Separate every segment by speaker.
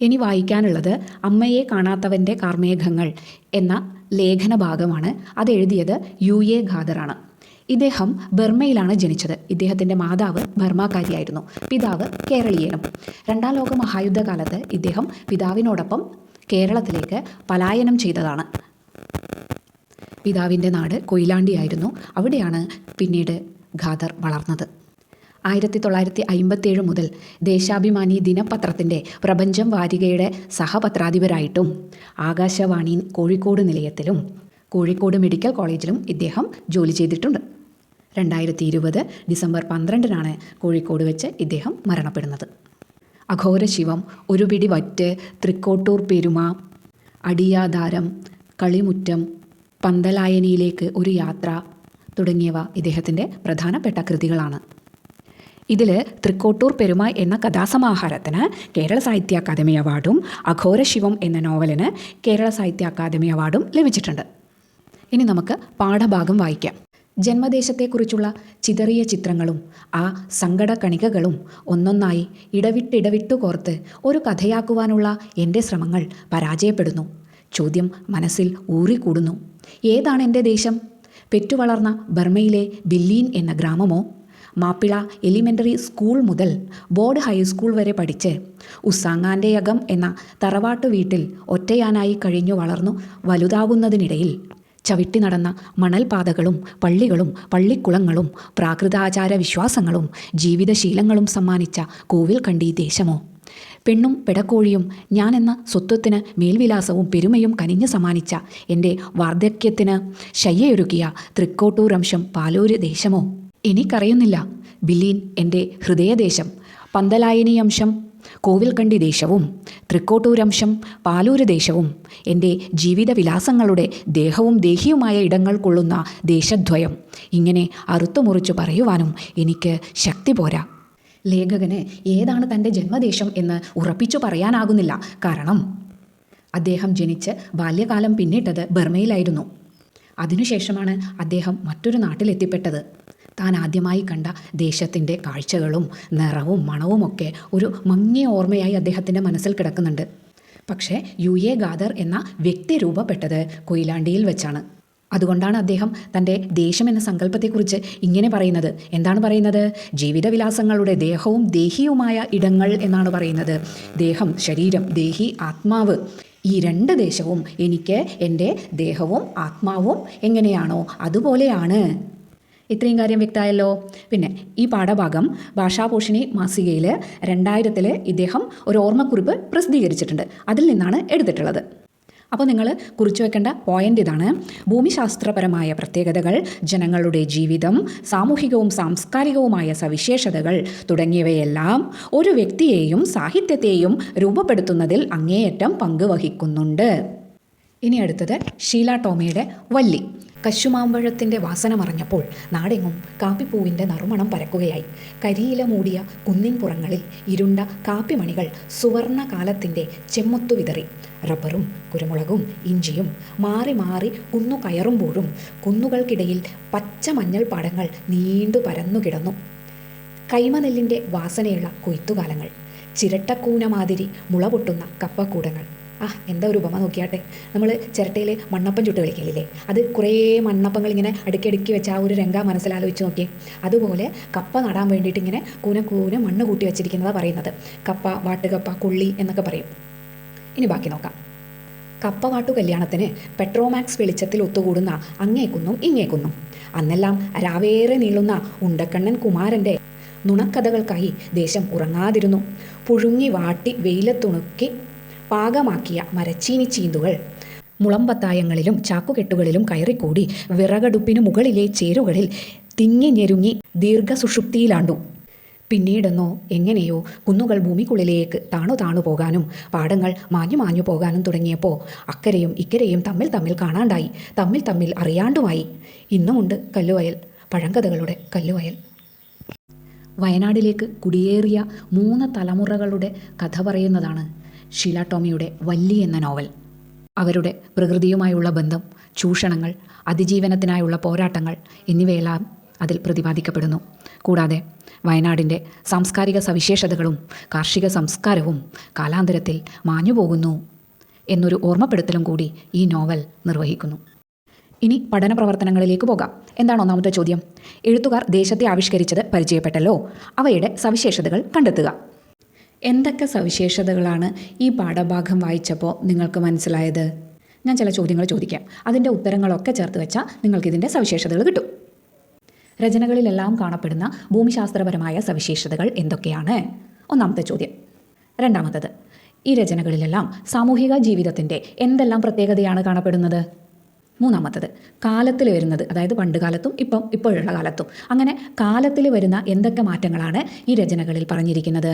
Speaker 1: ഇനി വായിക്കാനുള്ളത് അമ്മയെ കാണാത്തവൻ്റെ കാർമേഘങ്ങൾ എന്ന ലേഖന ഭാഗമാണ്. അതെഴുതിയത് UA ഖാദറാണ്. ഇദ്ദേഹം ബർമയിലാണ് ജനിച്ചത്. ഇദ്ദേഹത്തിൻ്റെ മാതാവ് ബർമാക്കാരിയായിരുന്നു, പിതാവ് കേരളീയനും. രണ്ടാം ലോക മഹായുദ്ധകാലത്ത് ഇദ്ദേഹം പിതാവിനോടൊപ്പം കേരളത്തിലേക്ക് പലായനം ചെയ്തതാണ്. പിതാവിൻ്റെ നാട് കൊയിലാണ്ടിയായിരുന്നു. അവിടെയാണ് പിന്നീട് ഖാദർ വളർന്നത്. 1957 മുതൽ ദേശാഭിമാനി ദിനപത്രത്തിൻ്റെ പ്രപഞ്ചം വാരികയുടെ സഹപത്രാധിപരായിട്ടും ആകാശവാണി കോഴിക്കോട് നിലയത്തിലും കോഴിക്കോട് മെഡിക്കൽ കോളേജിലും ഇദ്ദേഹം ജോലി ചെയ്തിട്ടുണ്ട്. 2020 ഡിസംബർ 12 കോഴിക്കോട് വെച്ച് ഇദ്ദേഹം മരണപ്പെടുന്നത്. അഘോരശിവം, ഒരു പിടി വറ്റ്, തൃക്കോട്ടൂർ പെരുമ, അടിയാധാരം, കളിമുറ്റം, പന്തലായനിയിലേക്ക് ഒരു യാത്ര തുടങ്ങിയവ ഇദ്ദേഹത്തിൻ്റെ പ്രധാനപ്പെട്ട കൃതികളാണ്. ഇതിൽ തൃക്കോട്ടൂർ പെരുമ എന്ന കഥാസമാഹാരത്തിന് കേരള സാഹിത്യ അക്കാദമി അവാർഡും അഘോരശിവം എന്ന നോവലിന് കേരള സാഹിത്യ അക്കാദമി അവാർഡും ലഭിച്ചിട്ടുണ്ട്. ഇനി നമുക്ക് പാഠഭാഗം വായിക്കാം. ജന്മദേശത്തെക്കുറിച്ചുള്ള ചിതറിയ ചിത്രങ്ങളും ആ സങ്കട കണികകളും ഒന്നൊന്നായി ഇടവിട്ടിടവിട്ടു കോർത്ത് ഒരു കഥയാക്കുവാനുള്ള എൻ്റെ ശ്രമങ്ങൾ പരാജയപ്പെടുന്നു. ചോദ്യം മനസ്സിൽ ഊറിക്കൂടുന്നു. ഏതാണ് എൻ്റെ ദേശം? പെറ്റുവളർന്ന ബർമയിലെ ബില്ലീൻ എന്ന ഗ്രാമമോ? മാപ്പിള എലിമെൻ്ററി സ്കൂൾ മുതൽ ബോർഡ് ഹൈസ്കൂൾ വരെ പഠിച്ച് ഉസാങ്ങാൻ്റെയകം എന്ന തറവാട്ടു വീട്ടിൽ ഒറ്റയാനായി കഴിഞ്ഞു വളർന്നു വലുതാകുന്നതിനിടയിൽ ചവിട്ടി നടന്ന മണൽപാതകളും പള്ളികളും പള്ളിക്കുളങ്ങളും പ്രാകൃതാചാര വിശ്വാസങ്ങളും ജീവിതശീലങ്ങളും സമ്മാനിച്ച കോവിൽ കണ്ടി ദേശമോ? പെണ്ണും പെടക്കോഴിയും ഞാനെന്ന സ്വത്വത്തിന് മേൽവിലാസവും പെരുമയും കനിഞ്ഞു സമ്മാനിച്ച എൻ്റെ വാർദ്ധക്യത്തിന് ശയ്യയൊരുക്കിയ തൃക്കോട്ടൂരംശം പാലൂര് ദേശമോ? എനിക്കറിയുന്നില്ല. ബില്ലീൻ എൻ്റെ ഹൃദയദേശം, പന്തലായനി അംശം കോവിൽക്കണ്ടി ദേശവും തൃക്കോട്ടൂരംശം പാലൂര് ദേശവും എൻ്റെ ജീവിതവിലാസങ്ങളുടെ ദേഹവും ദേഹിയുമായ ഇടങ്ങൾ കൊള്ളുന്ന ദേശദ്വയം. ഇങ്ങനെ അറുത്തുമുറിച്ചു പറയുവാനും എനിക്ക് ശക്തി പോരാ. ലേഖകന് ഏതാണ് തൻ്റെ ജന്മദേശം എന്ന് ഉറപ്പിച്ചു പറയാനാകുന്നില്ല. കാരണം അദ്ദേഹം ജനിച്ച് ബാല്യകാലം പിന്നിട്ടത് ബർമയിലായിരുന്നു. അതിനുശേഷമാണ് അദ്ദേഹം മറ്റൊരു നാട്ടിലെത്തിപ്പെട്ടത്. താൻ ആദ്യമായി കണ്ട ദേശത്തിൻ്റെ കാഴ്ചകളും നിറവും മണവുമൊക്കെ ഒരു മങ്ങിയ ഓർമ്മയായി അദ്ദേഹത്തിൻ്റെ മനസ്സിൽ കിടക്കുന്നുണ്ട്. പക്ഷേ UA ഖാദർ എന്ന വ്യക്തി രൂപപ്പെട്ടത് കൊയിലാണ്ടിയിൽ വെച്ചാണ്. അതുകൊണ്ടാണ് അദ്ദേഹം തൻ്റെ ദേശം എന്ന സങ്കല്പത്തെക്കുറിച്ച് ഇങ്ങനെ പറയുന്നത്. എന്താണ് പറയുന്നത്? ജീവിതവിലാസങ്ങളുടെ ദേഹവും ദേഹിയുമായ ഇടങ്ങൾ എന്നാണ് പറയുന്നത്. ദേഹം, ശരീരം, ദേഹി, ആത്മാവ്, ഈ രണ്ട് ദേശവും എനിക്ക് എൻ്റെ ദേഹവും ആത്മാവും എങ്ങനെയാണോ അതുപോലെയാണ്. ഇത്രയും കാര്യം വ്യക്തമായല്ലോ. പിന്നെ ഈ പാഠഭാഗം ഭാഷാപോഷിണി മാസികയിൽ 2000 ഇദ്ദേഹം ഒരു ഓർമ്മക്കുറിപ്പ് പ്രസിദ്ധീകരിച്ചിട്ടുണ്ട്. അതിൽ നിന്നാണ് എടുത്തിട്ടുള്ളത്. അപ്പോൾ നിങ്ങൾ കുറിച്ചു വെക്കേണ്ട പോയിൻ്റ് ഇതാണ്: ഭൂമിശാസ്ത്രപരമായ പ്രത്യേകതകൾ, ജനങ്ങളുടെ ജീവിതം, സാമൂഹികവും സാംസ്കാരികവുമായ സവിശേഷതകൾ തുടങ്ങിയവയെല്ലാം ഒരു വ്യക്തിയെയും സാഹിത്യത്തെയും രൂപപ്പെടുത്തുന്നതിൽ അങ്ങേയറ്റം പങ്ക് വഹിക്കുന്നുണ്ട്. ഇനി അടുത്തത് ഷീല ടോമിയുടെ വല്ലി. കശുമാമ്പഴത്തിൻ്റെ വാസന മറഞ്ഞപ്പോൾ നാടെങ്ങും കാപ്പിപ്പൂവിൻ്റെ നറുമണം പരക്കുകയായി. കരിയില മൂടിയ കുന്നിൻപുറങ്ങളിൽ ഇരുണ്ട കാപ്പിമണികൾ സുവർണ കാലത്തിൻ്റെ ചെമ്മൊത്തു വിതറി. റബ്ബറും കുരുമുളകും ഇഞ്ചിയും മാറി മാറി കുന്നു കയറുമ്പോഴും കുന്നുകൾക്കിടയിൽ പച്ച മഞ്ഞൾ പാടങ്ങൾ നീണ്ടു പരന്നു കിടന്നു. കൈമനെല്ലിൻ്റെ വാസനയുള്ള കൊയ്ത്തുകാലങ്ങൾ, ചിരട്ടക്കൂന മാതിരി മുളപൊട്ടുന്ന കപ്പക്കൂടങ്ങൾ. എന്താ ഒരു ഉപമ നോക്കിയാട്ടെ. നമ്മൾ ചിരട്ടയിൽ മണ്ണപ്പം ചുട്ട് കളിക്കില്ലേ, അത് കുറേ മണ്ണപ്പങ്ങൾ ഇങ്ങനെ അടുക്കി വെച്ച് ആ ഒരു രംഗ മനസ്സിലാലോചിച്ച് നോക്കിയേ. അതുപോലെ കപ്പ നടാൻ വേണ്ടിയിട്ട് ഇങ്ങനെ കൂന മണ്ണ് കൂട്ടി വെച്ചിരിക്കുന്നതാണ് പറയുന്നത്. കപ്പ, വാട്ടുകപ്പ, കൊള്ളി എന്നൊക്കെ പറയും. ഇനി ബാക്കി നോക്കാം. കപ്പ വാട്ടു കല്യാണത്തിന് പെട്രോമാക്സ് വെളിച്ചത്തിൽ ഒത്തുകൂടുന്ന അങ്ങേക്കുന്നും ഇങ്ങേക്കുന്നും. അന്നെല്ലാം രാവേറെ നീളുന്ന ഉണ്ടക്കണ്ണൻ കുമാരൻ്റെ നുണക്കഥകൾക്കായി ദേശം ഉറങ്ങാതിരുന്നു. പുഴുങ്ങി വാട്ടി വെയിലത്തുണുക്കി പാകമാക്കിയ മരച്ചീനി ചീന്തുകൾ മുളമ്പത്തായങ്ങളിലും ചാക്കുകെട്ടുകളിലും കയറിക്കൂടി വിറകടുപ്പിനു മുകളിലെ ചേരുകളിൽ തിങ്ങി ഞെരുങ്ങി ദീർഘസുഷുപ്തിയിലാണ്ടു. പിന്നീടെന്നോ എങ്ങനെയോ കുന്നുകൾ ഭൂമിക്കുള്ളിലേക്ക് താണു പോകാനും പാടങ്ങൾ മാഞ്ഞു പോകാനും തുടങ്ങിയപ്പോൾ അക്കരയും ഇക്കരയും തമ്മിൽ കാണാണ്ടായി, തമ്മിൽ അറിയാണ്ടുമായി. ഇന്നുമുണ്ട് കല്ലുവയൽ, പഴങ്കഥകളുടെ കല്ലുവയൽ. വയനാടിലേക്ക് കുടിയേറിയ 3 തലമുറകളുടെ കഥ പറയുന്നതാണ് ഷീല ടോമിയുടെ വല്ലി എന്ന നോവൽ. അവരുടെ പ്രകൃതിയുമായുള്ള ബന്ധം, ചൂഷണങ്ങൾ, അതിജീവനത്തിനായുള്ള പോരാട്ടങ്ങൾ എന്നിവയെല്ലാം അതിൽ പ്രതിപാദിക്കപ്പെടുന്നു. കൂടാതെ വയനാടിൻ്റെ സാംസ്കാരിക സവിശേഷതകളും കാർഷിക സംസ്കാരവും കാലാന്തരത്തിൽ മാഞ്ഞുപോകുന്നു എന്നൊരു ഓർമ്മപ്പെടുത്തലും കൂടി ഈ നോവൽ നിർവഹിക്കുന്നു. ഇനി പഠന പ്രവർത്തനങ്ങളിലേക്ക് പോകാം. എന്താണ് ഒന്നാമത്തെ ചോദ്യം? എഴുത്തുകാർ ദേശത്തെ ആവിഷ്കരിച്ചത് പരിചയപ്പെട്ടല്ലോ. അവയുടെ സവിശേഷതകൾ കണ്ടെത്തുക. എന്തൊക്കെ സവിശേഷതകളാണ് ഈ പാഠഭാഗം വായിച്ചപ്പോൾ നിങ്ങൾക്ക് മനസ്സിലായത്? ഞാൻ ചില ചോദ്യങ്ങൾ ചോദിക്കാം. അതിൻ്റെ ഉത്തരങ്ങളൊക്കെ ചേർത്ത് വെച്ചാൽ നിങ്ങൾക്കിതിൻ്റെ സവിശേഷതകൾ കിട്ടും. രചനകളിലെല്ലാം കാണപ്പെടുന്ന ഭൂമിശാസ്ത്രപരമായ സവിശേഷതകൾ എന്തൊക്കെയാണ്? ഒന്നാമത്തെ ചോദ്യം. രണ്ടാമത്തത്, ഈ രചനകളിലെല്ലാം സാമൂഹിക ജീവിതത്തിൻ്റെ എന്തെല്ലാം പ്രത്യേകതയാണ് കാണപ്പെടുന്നത്? മൂന്നാമത്തത്, കാലത്തിൽ വരുന്നത്, അതായത് പണ്ട് കാലത്തും ഇപ്പോഴുള്ള കാലത്തും അങ്ങനെ കാലത്തിൽ വരുന്ന എന്തൊക്കെ മാറ്റങ്ങളാണ് ഈ രചനകളിൽ പറഞ്ഞിരിക്കുന്നത്?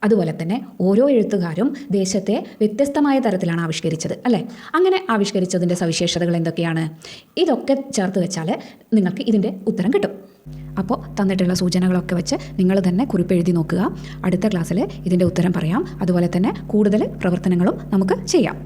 Speaker 1: അതുപോലെ തന്നെ ഓരോ എഴുത്തുകാരും ദേശത്തെ വ്യത്യസ്തമായ തരത്തിലാണ് ആവിഷ്കരിച്ചത്, അല്ലേ? അങ്ങനെ ആവിഷ്കരിച്ചതിൻ്റെ സവിശേഷതകൾ എന്തൊക്കെയാണ്? ഇതൊക്കെ ചേർത്ത് വെച്ചാൽ നിങ്ങൾക്ക് ഇതിൻ്റെ ഉത്തരം കിട്ടും. അപ്പോൾ തന്നിട്ടുള്ള സൂചനകളൊക്കെ വെച്ച് നിങ്ങൾ തന്നെ കുറിപ്പെഴുതി നോക്കുക. അടുത്ത ക്ലാസ്സിൽ ഇതിൻ്റെ ഉത്തരം പറയാം. അതുപോലെ തന്നെ കൂടുതൽ പ്രവർത്തനങ്ങളും നമുക്ക് ചെയ്യാം.